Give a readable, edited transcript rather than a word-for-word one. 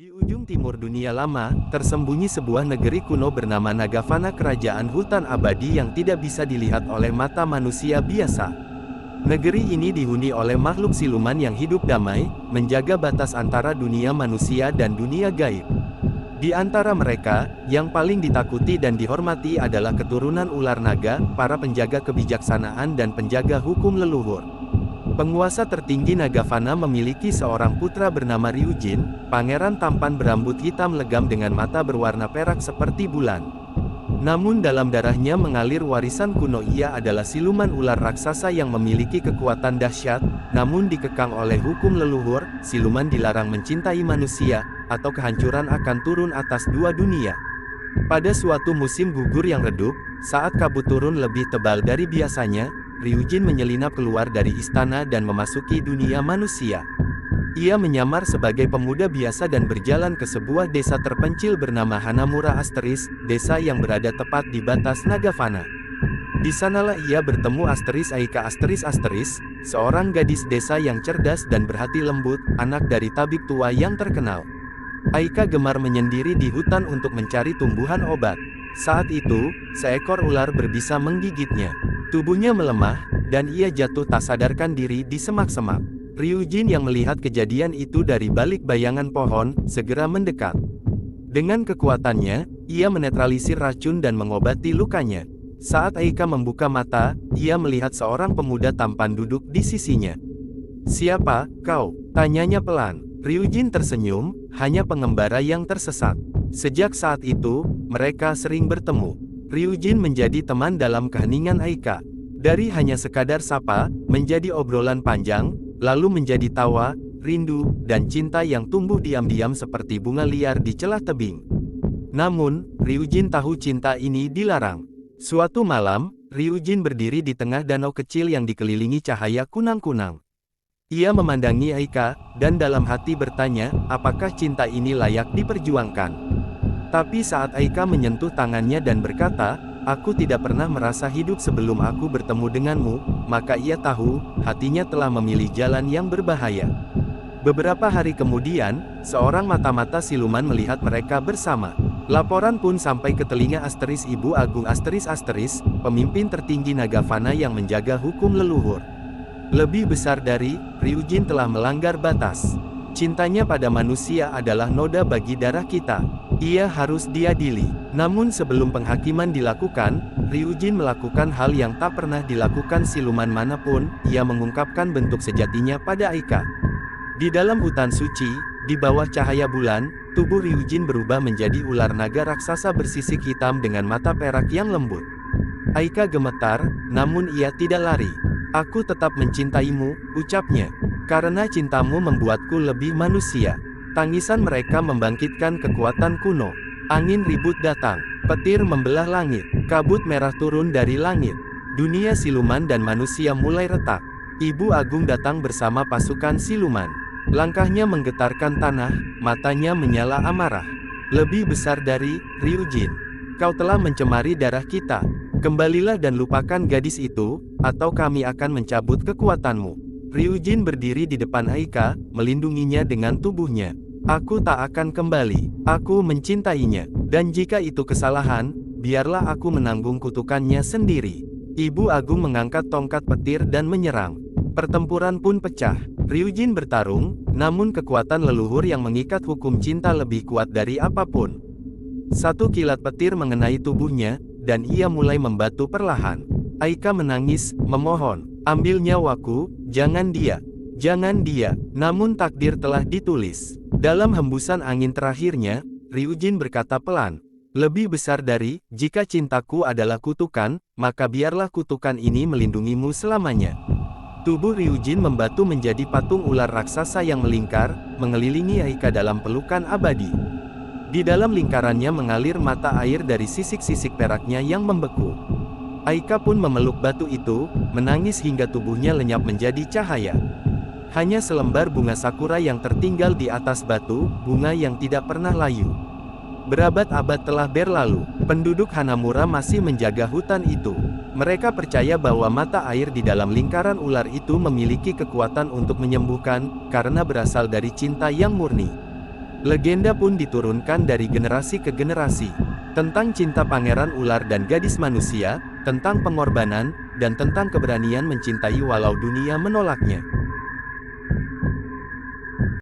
Di ujung timur dunia lama, tersembunyi sebuah negeri kuno bernama Nagavana, kerajaan hutan abadi yang tidak bisa dilihat oleh mata manusia biasa. Negeri ini dihuni oleh makhluk siluman yang hidup damai, menjaga batas antara dunia manusia dan dunia gaib. Di antara mereka, yang paling ditakuti dan dihormati adalah keturunan ular naga, para penjaga kebijaksanaan dan penjaga hukum leluhur. Penguasa tertinggi Nagavana memiliki seorang putra bernama Ryujin, pangeran tampan berambut hitam legam dengan mata berwarna perak seperti bulan. Namun dalam darahnya mengalir warisan kuno. Ia adalah siluman ular raksasa yang memiliki kekuatan dahsyat, namun dikekang oleh hukum leluhur. Siluman dilarang mencintai manusia, atau kehancuran akan turun atas dua dunia. Pada suatu musim gugur yang redup, saat kabut turun lebih tebal dari biasanya, Ryujin menyelinap keluar dari istana dan memasuki dunia manusia. Ia menyamar sebagai pemuda biasa dan berjalan ke sebuah desa terpencil bernama Hanamura Asteris, desa yang berada tepat di batas Nagavana. Di sanalah ia bertemu Aika Asteris, seorang gadis desa yang cerdas dan berhati lembut, anak dari tabib tua yang terkenal. Aika gemar menyendiri di hutan untuk mencari tumbuhan obat. Saat itu, seekor ular berbisa menggigitnya. Tubuhnya melemah, dan ia jatuh tak sadarkan diri di semak-semak. Ryujin yang melihat kejadian itu dari balik bayangan pohon, segera mendekat. Dengan kekuatannya, ia menetralisir racun dan mengobati lukanya. Saat Aika membuka mata, ia melihat seorang pemuda tampan duduk di sisinya. "Siapa kau?" tanyanya pelan. Ryujin tersenyum, "Hanya pengembara yang tersesat." Sejak saat itu, mereka sering bertemu. Ryujin menjadi teman dalam keheningan Aika. Dari hanya sekadar sapa, menjadi obrolan panjang, lalu menjadi tawa, rindu, dan cinta yang tumbuh diam-diam seperti bunga liar di celah tebing. Namun, Ryujin tahu cinta ini dilarang. Suatu malam, Ryujin berdiri di tengah danau kecil yang dikelilingi cahaya kunang-kunang. Ia memandangi Aika, dan dalam hati bertanya, apakah cinta ini layak diperjuangkan? Tapi saat Aika menyentuh tangannya dan berkata, "Aku tidak pernah merasa hidup sebelum aku bertemu denganmu," maka ia tahu, hatinya telah memilih jalan yang berbahaya. Beberapa hari kemudian, seorang mata-mata siluman melihat mereka bersama. Laporan pun sampai ke telinga Asteris, Ibu Agung Asteris, pemimpin tertinggi Nagavana yang menjaga hukum leluhur. Lebih besar dari, Ryujin telah melanggar batas. Cintanya pada manusia adalah noda bagi darah kita. Ia harus diadili. Namun sebelum penghakiman dilakukan, Ryujin melakukan hal yang tak pernah dilakukan siluman manapun. Ia mengungkapkan bentuk sejatinya pada Aika. Di dalam hutan suci, di bawah cahaya bulan, tubuh Ryujin berubah menjadi ular naga raksasa bersisik hitam dengan mata perak yang lembut. Aika gemetar, namun ia tidak lari. "Aku tetap mencintaimu," ucapnya. "Karena cintamu membuatku lebih manusia." Tangisan mereka membangkitkan kekuatan kuno. Angin ribut datang. Petir membelah langit. Kabut merah turun dari langit. Dunia siluman dan manusia mulai retak. Ibu Agung datang bersama pasukan siluman. Langkahnya menggetarkan tanah, matanya menyala amarah. "Lebih besar dari Ryujin. Kau telah mencemari darah kita. Kembalilah dan lupakan gadis itu, atau kami akan mencabut kekuatanmu." Ryujin berdiri di depan Aika, melindunginya dengan tubuhnya. "Aku tak akan kembali. Aku mencintainya. Dan jika itu kesalahan, biarlah aku menanggung kutukannya sendiri." Ibu Agung mengangkat tongkat petir dan menyerang. Pertempuran pun pecah. Ryujin bertarung, namun kekuatan leluhur yang mengikat hukum cinta lebih kuat dari apapun. Satu kilat petir mengenai tubuhnya, dan ia mulai membatu perlahan. Aika menangis, memohon, "Ambil nyawaku, jangan dia. Jangan dia." Namun takdir telah ditulis. Dalam hembusan angin terakhirnya, Ryujin berkata pelan, "Lebih besar dari, jika cintaku adalah kutukan, maka biarlah kutukan ini melindungimu selamanya." Tubuh Ryujin membatu menjadi patung ular raksasa yang melingkar, mengelilingi Aika dalam pelukan abadi. Di dalam lingkarannya mengalir mata air dari sisik-sisik peraknya yang membeku. Aika pun memeluk batu itu, menangis hingga tubuhnya lenyap menjadi cahaya. Hanya selembar bunga sakura yang tertinggal di atas batu, bunga yang tidak pernah layu. Berabad-abad telah berlalu, penduduk Hanamura masih menjaga hutan itu. Mereka percaya bahwa mata air di dalam lingkaran ular itu memiliki kekuatan untuk menyembuhkan, karena berasal dari cinta yang murni. Legenda pun diturunkan dari generasi ke generasi, tentang cinta pangeran ular dan gadis manusia, tentang pengorbanan, dan tentang keberanian mencintai walau dunia menolaknya.